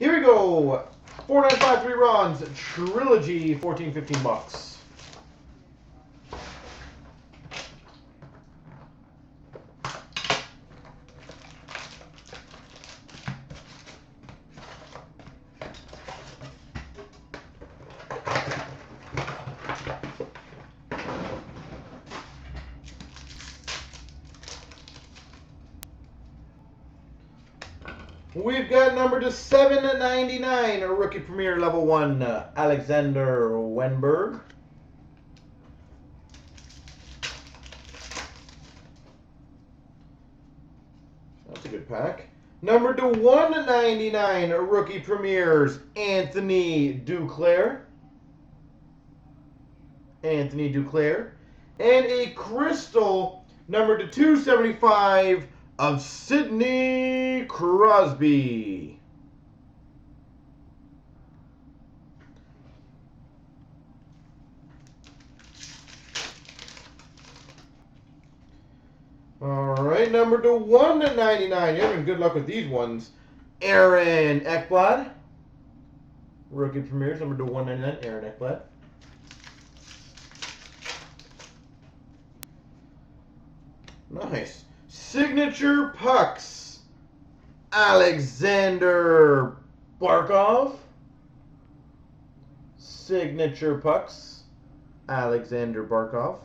Here we go. 4953ron's Trilogy, 14-15 bucks. We've got number to 799, a rookie premier level 1, Alexander Wenberg. That's a good pack. Number to 199, a rookie premiers, Anthony Duclair. Anthony Duclair. And a crystal, number to 275, of Sidney Crosby. All right, number to 199. You're having good luck with these ones. Aaron Ekblad. Rookie premieres, number to 199, Aaron Ekblad. Nice. Signature pucks, Alexander Barkov. Signature pucks, Alexander Barkov.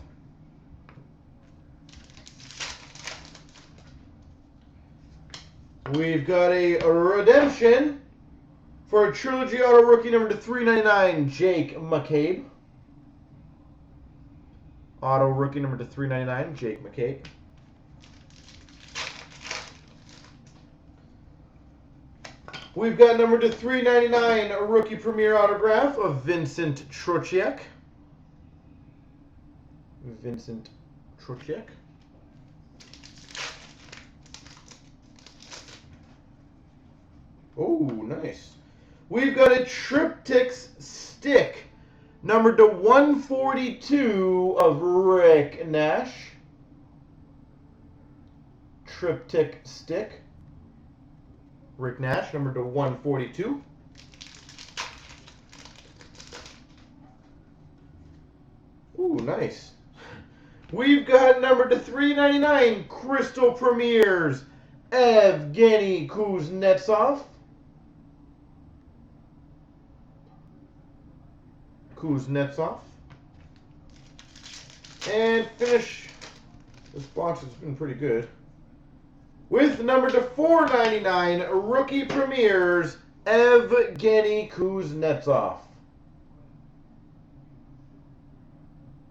We've got a redemption for a Trilogy auto rookie number to 399, Jake McCabe. Auto rookie number to 399, Jake McCabe. We've got number to 399, a rookie premier autograph of Vincent Trocheck. Vincent Trocheck. Oh, nice. We've got a Triptychs stick, number to 142 of Rick Nash. Triptych stick. Rick Nash, number to 142. Ooh, nice. We've got number to 399, Crystal Premiers, Evgeny Kuznetsov. And finish. This box has been pretty good. With number to 499, rookie premieres, Evgeny Kuznetsov.